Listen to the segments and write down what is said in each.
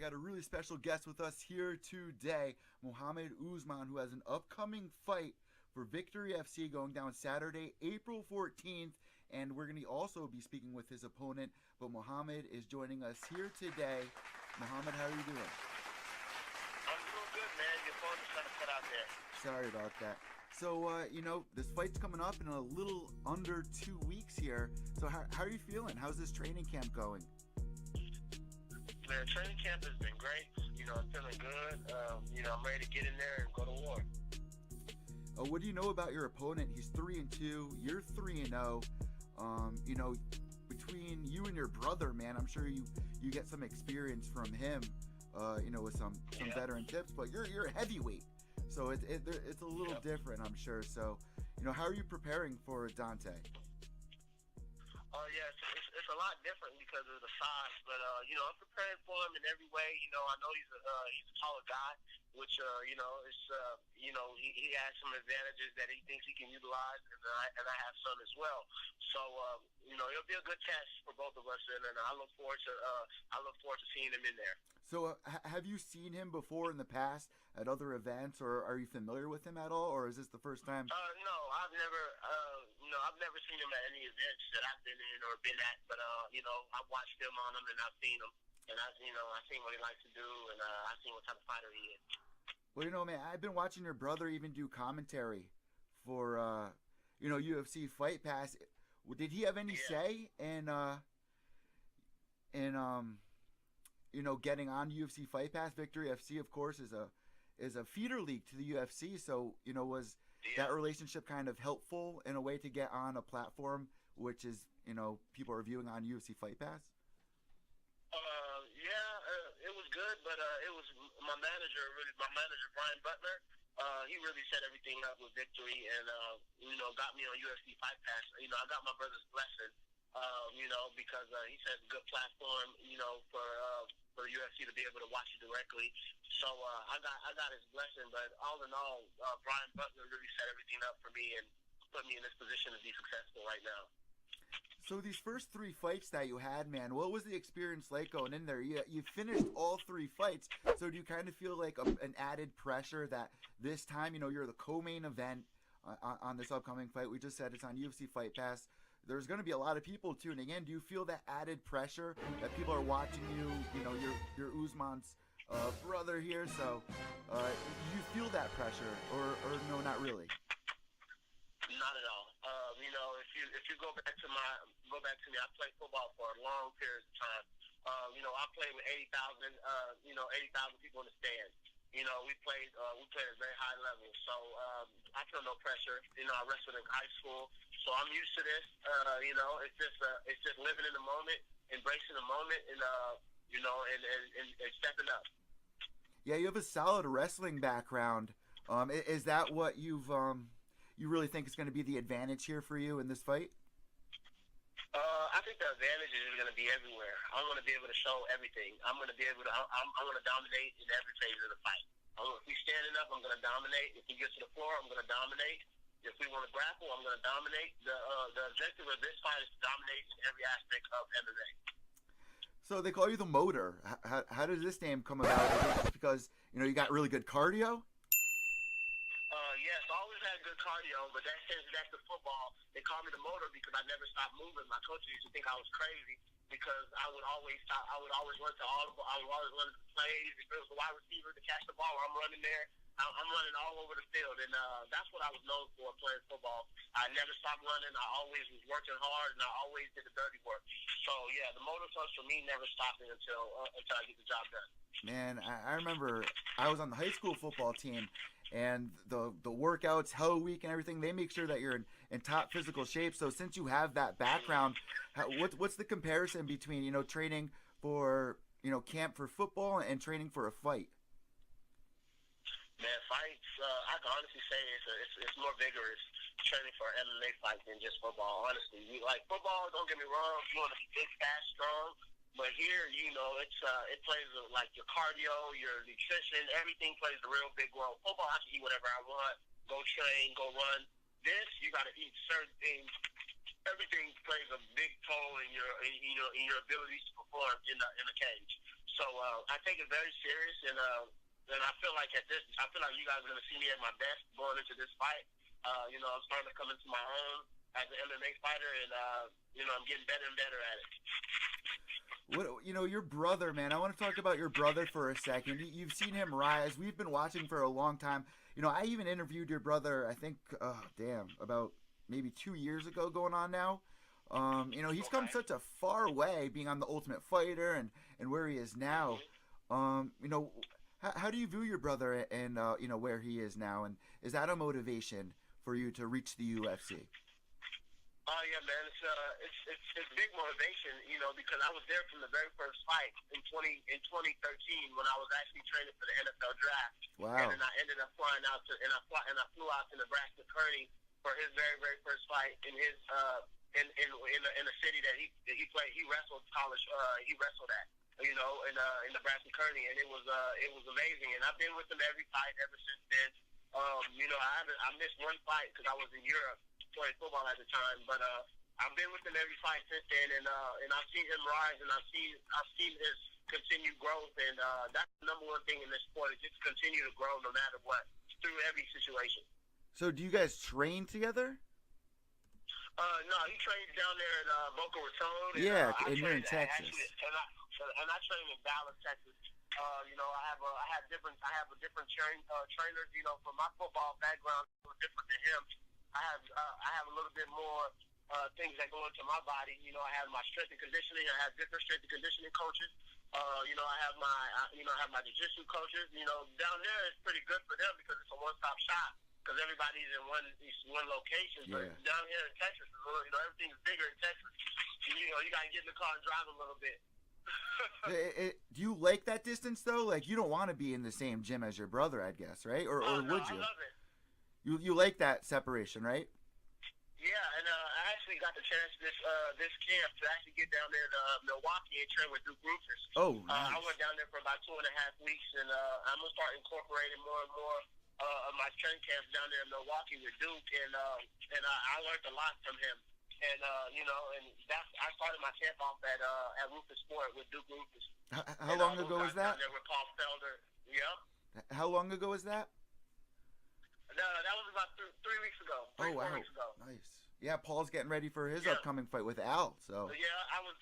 got a really special guest with us here today, Mohammed Usman, who has an upcoming fight for Victory FC going down Saturday, April 14th. And we're going to also be speaking with his opponent, but Mohammed is joining us here today. Mohammed, how are you doing? I'm doing good, man. Your phone is trying to cut out there. Sorry about that. So, this fight's coming up in a little under 2 weeks here. So how are you feeling? How's this training camp going? Man, training camp has been great. I'm feeling good. I'm ready to get in there and go to war. What do you know about your opponent? He's 3-2. You're 3-0. Between you and your brother, man, I'm sure you get some experience from him. With some veteran tips. But you're a heavyweight, so it's a little different, I'm sure. So, how are you preparing for Dante? Yeah, it's a lot different because of the size, but I'm preparing for him in every way. I know he's a taller guy, which he has some advantages that he thinks he can utilize, and I have some as well. So it'll be a good test for both of us, and I look forward to seeing him in there. So have you seen him before in the past at other events, or are you familiar with him at all, or is this the first time? No, I've never seen him at any events that I've been in or been at, but I've watched him on them and I've seen him, and I've seen what he likes to do, and I've seen what type of fighter he is. Well, man, I've been watching your brother even do commentary for UFC Fight Pass. Did he have any say in getting on UFC Fight Pass? Victory FC, of course, is a feeder league to the UFC. So, was that relationship kind of helpful in a way to get on a platform which is, people are viewing on UFC Fight Pass? It was good, but it was my manager, Brian Butler. He really set everything up with Victory and, got me on UFC Fight Pass. I got my brother's blessing, because he set a good platform, for UFC to be able to watch it directly. So I got his blessing, but all in all, Brian Butler really set everything up for me and put me in this position to be successful right now. So these first 3 fights that you had, man, what was the experience like going in there? You finished all 3 fights, so do you kind of feel like an added pressure that this time, you're the co-main event on this upcoming fight? We just said it's on UFC Fight Pass. There's going to be a lot of people tuning in. Do you feel that added pressure that people are watching you? You're Usman's brother here, so do you feel that pressure, or no, not really? Not at all. If you go back to me, I played football for a long period of time. I played with 80,000 people in the stands. We played at a very high level. So I feel no pressure. I wrestled in high school, so I'm used to this. It's just living in the moment, embracing the moment, and stepping up. Yeah, you have a solid wrestling background. Is that what you really think is going to be the advantage here for you in this fight? I think the advantage is going to be everywhere. I'm going to be able to show everything. I'm going to be able to. I'm going to dominate in every phase of the fight. If we're standing up, I'm going to dominate. If we get to the floor, I'm going to dominate. If we want to grapple, I'm going to dominate. The objective of this fight is to dominate in every aspect of MMA. So they call you the Motor. How does this name come about? Is it because you got really good cardio? Yes, I always had good cardio, but that's the football. They call me the Motor because I never stopped moving. My coaches used to think I was crazy because I would always stop. I would always run to all. I would always run to the plays. If it was a wide receiver to catch the ball, I'm running there. I'm running all over the field, and that's what I was known for playing football. I never stopped running. I always was working hard, and I always did the dirty work. So yeah, the Motor comes for me never stopping until I get the job done. Man, I remember I was on the high school football team. And the workouts, Hell Week, and everything, they make sure that you're in top physical shape. So since you have that background, what's the comparison between training for camp for football and training for a fight? Man, fights, I can honestly say it's more vigorous training for MMA fights than just football. Honestly, like football, don't get me wrong, you want to be big, fast, strong. But here, it plays like your cardio, your nutrition, everything plays a real big role. Football, I can eat whatever I want, go train, go run. This, you got to eat certain things. Everything plays a big toll in your abilities to perform in the cage. So I take it very serious, and I feel like I feel like you guys are gonna see me at my best going into this fight. I'm starting to come into my own as an MMA fighter, and I'm getting better and better at it. Your brother, man. I want to talk about your brother for a second. You've seen him rise. We've been watching for a long time. I even interviewed your brother. I think, about maybe 2 years ago, going on now. He's come such a far way, being on the Ultimate Fighter and where he is now. How do you view your brother and where he is now, and is that a motivation for you to reach the UFC? Oh yeah, man, it's big motivation, because I was there from the very first fight in 2013 when I was actually training for the NFL draft. Wow. And then I ended up flying out I flew out to Nebraska Kearney for his very, very first fight in his in a city that he played. He wrestled college. He wrestled at in Nebraska Kearney, and it was amazing. And I've been with him every fight ever since then. I missed one fight because I was in Europe playing football at the time, but I've been with him every fight since then, and I've seen him rise, and I've seen his continued growth, and that's the number one thing in this sport, is just continue to grow no matter what, through every situation. So do you guys train together? No, he trains down there in Boca Raton. And you're in Texas. Actually, and I train in Dallas, Texas. I have a different trainers. For my football background, a little different than him. I have a little bit more things that go into my body. I have my strength and conditioning. I have different strength and conditioning coaches. I have my jiu-jitsu coaches. Down there it's pretty good for them because it's a one-stop shop, because everybody's in one location. Yeah. But down here in Texas, everything's bigger in Texas. You gotta get in the car and drive a little bit. Do you like that distance though? Like, you don't want to be in the same gym as your brother, I guess, right? Or would you? I love it. You like that separation, right? Yeah, and I actually got the chance this camp to actually get down there to Milwaukee and train with Duke Rufus. Oh, nice. I went down there for about 2.5 weeks, and I'm gonna start incorporating more and more of my training camps down there in Milwaukee with Duke, and I learned a lot from him. And and I started my camp off at Rufus Sport with Duke Rufus. How long ago was that? Down there with Paul Felder. Yep. How long ago was that? No, that was about 3 weeks ago. 4 weeks ago. Nice. Yeah, Paul's getting ready for his upcoming fight with Al. So. Yeah, I was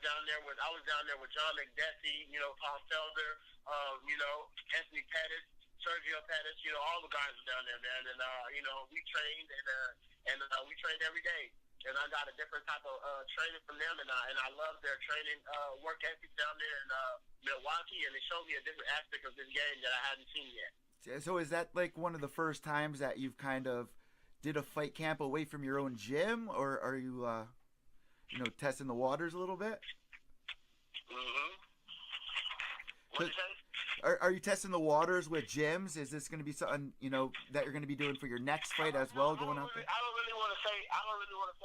down there with John McDessie, Paul Felder, Anthony Pettis, Sergio Pettis, all the guys were down there, man. And we trained and we trained every day. And I got a different type of training from them, and I love their training work ethic down there in Milwaukee, and it showed me a different aspect of this game that I hadn't seen yet. So is that like one of the first times that you've kind of did a fight camp away from your own gym, or are you, testing the waters a little bit? Mm-hmm. What did you say? Are you testing the waters with gyms? Is this going to be something that you're going to be doing for your next fight as well, going out there? I don't really want to say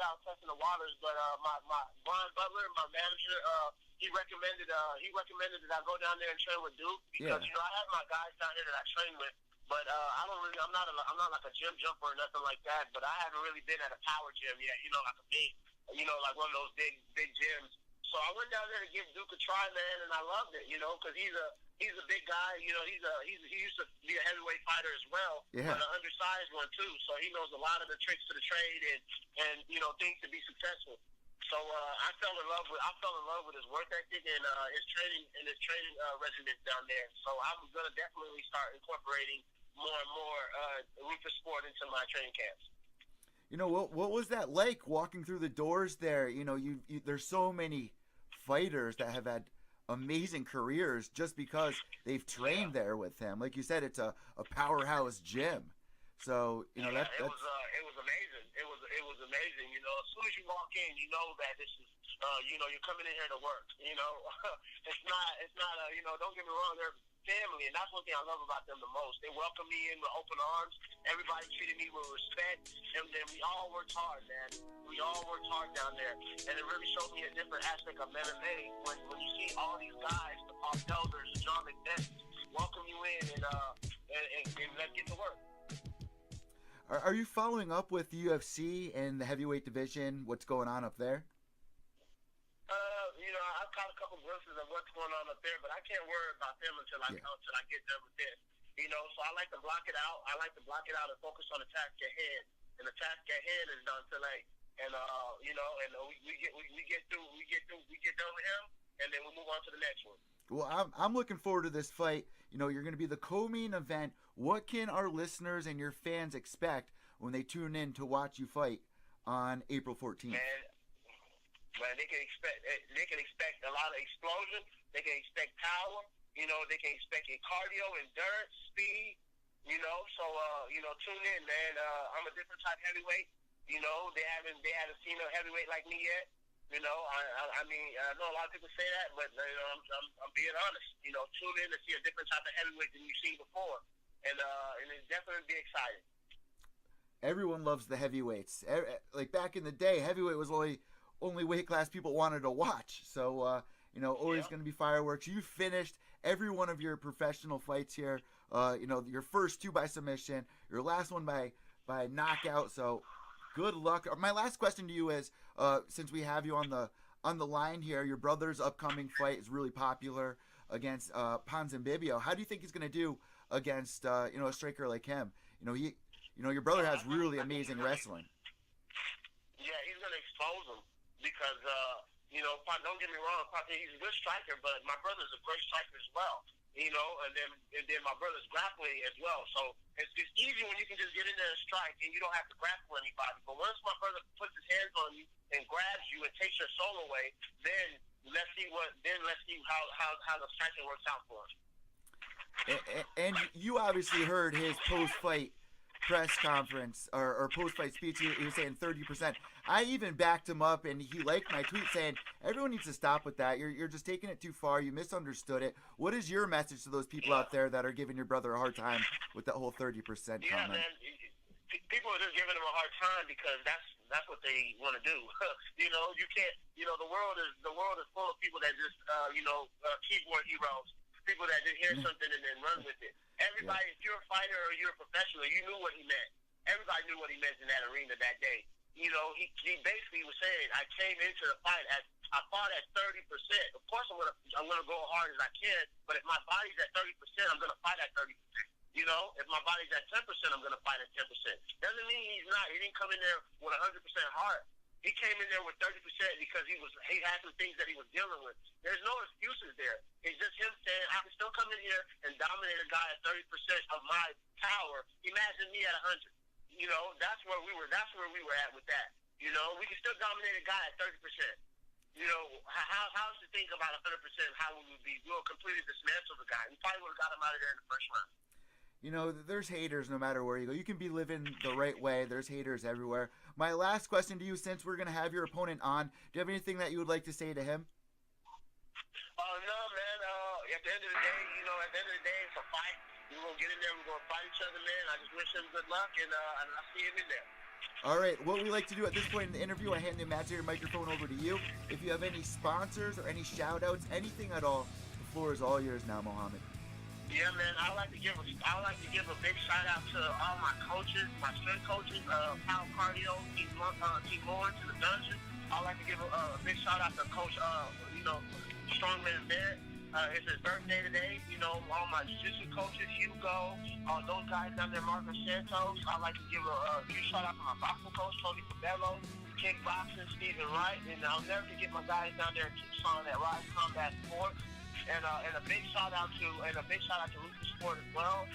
I'm testing the waters, but my Brian Butler, my manager, he recommended that I go down there and train with Duke, because I have my guys down here that I train with, but I'm not like a gym jumper or nothing like that. But I haven't really been at a power gym yet, like a big, like one of those big gyms. So I went down there to give Duke a try, man, and I loved it, because he's a big guy, he used to be a heavyweight fighter as well, but an undersized one too. So he knows a lot of the tricks to the trade and things to be successful. So I fell in love with his work ethic and his training regimen down there. So I'm gonna definitely start incorporating more and more Rufus Sport into my training camps. What was that like walking through the doors there? There's so many fighters that have had amazing careers just because they've trained there with him. Like you said, it's a powerhouse gym. So it was amazing. It was amazing. As soon as you walk in, you know that this is you're coming in here to work. It's not don't get me wrong, they're family, and that's one thing I love about them the most. They welcome me in with open arms. Everybody treated me with respect, and then we all worked hard, man. We all worked hard down there, and it really showed me a different aspect of MMA when you see all these guys, the Paul Felders, the John McDessie, welcome you in and let's get to work. Are you following up with the UFC and the heavyweight division? What's going on up there? I caught a couple glimpses of what's going on up there, but I can't worry about them until I get done with this. You know, so I like to block it out. I like to block it out and focus on the task at hand. And the task at hand is done today. And you know, and we get done with him, and then we move on to the next one. Well, I'm looking forward to this fight. You know, you're going to be the co-main event. What can our listeners and your fans expect when they tune in to watch you fight on April 14th? Man, they can expect a lot of explosion. They can expect power. You know, they can expect a cardio, endurance, speed. You know, so you know, tune in, man. I'm a different type heavyweight. You know, they haven't seen a heavyweight like me yet. You know, I mean, I know a lot of people say that, but you know, I'm being honest. You know, tune in to see a different type of heavyweight than you've seen before, and it's definitely be exciting. Everyone loves the heavyweights. Like back in the day, heavyweight was only weight class people wanted to watch. So you know, always going to be fireworks. You finished every one of your professional fights here. You know, your first 2 by submission, your last one by knockout. So good luck. My last question to you is, since we have you on the line here, your brother's upcoming fight is really popular against Ponzinibbio. How do you think he's going to do against you know, a striker like him? You know, your brother has really amazing wrestling. Yeah, he's going to expose him because you know, don't get me wrong, he's a good striker, but my brother's a great striker as well. You know, and then my brother's grappling as well. So it's easy when you can just get in there and strike, and you don't have to grapple anybody. But once my brother puts his hands on you and grabs you and takes your soul away, then let's see how the striking works out for him. And you obviously heard his post-fight press conference or post-fight speech. He was saying 30%. I even backed him up, and he liked my tweet saying everyone needs to stop with that. You're just taking it too far. You misunderstood it. What is your message to those people out there that are giving your brother a hard time with that whole 30% comment? Yeah, man. People are just giving him a hard time because that's what they want to do. You know, you can't. You know, the world is full of people that just you know, keyboard heroes. People that just hear something and then run with it. Everybody, if you're a fighter or you're a professional, you knew what he meant. Everybody knew what he meant in that arena that day. You know, he basically was saying, I came into the fight I fought at 30%. Of course, I'm gonna go hard as I can, but if my body's at 30%, I'm gonna fight at 30%. You know, if my body's at 10%, I'm gonna fight at 10%. Doesn't mean he's not. He didn't come in there with 100% heart. He came in there with 30% because he had some things that he was dealing with. There's no excuses there. It's just him saying, I can still come in here and dominate a guy at 30% of my power. Imagine me at 100. You know, that's where we were at with that. You know, we can still dominate a guy at 30%. You know, how's the thing about 100%? How would we be? We'll completely dismantle the guy. We probably would have got him out of there in the first round. You know, there's haters no matter where you go. You can be living the right way. There's haters everywhere. My last question to you, since we're going to have your opponent on, do you have anything that you would like to say to him? No, man. At the end of the day, you know, it's a fight. We're going to get in there. We're going to fight each other, man. I just wish him good luck, and I'll see him in there. All right, what we like to do at this point in the interview, I hand the imaginary microphone over to you. If you have any sponsors or any shout-outs, anything at all, the floor is all yours now, Mohammed. Yeah, man. I like to give a big shout out to all my coaches, my strength coaches, Power Cardio, Team Lawrence in the dungeon. I like to give a big shout out to Coach, you know, Strongman Barrett. It's his birthday today. You know, all my jiu-jitsu coaches, Hugo, those guys down there, Marcos Santos. I like to give a huge shout out to my boxing coach, Tony Cabello, kickboxing, Stephen Wright, and I'll never forget my guys down there in Tucson at Rise Combat Sports. And a big shout out to Lucas Sport as well.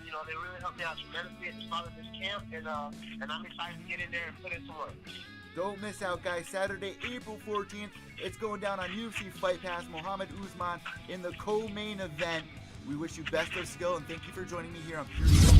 You know, they really helped me out tremendously at the start of this camp, and I'm excited to get in there and put in some work. Don't miss out, guys. Saturday, April 14th, it's going down on UFC Fight Pass. Mohammed Usman in the co-main event. We wish you best of skill, and thank you for joining me here on Pure Skill.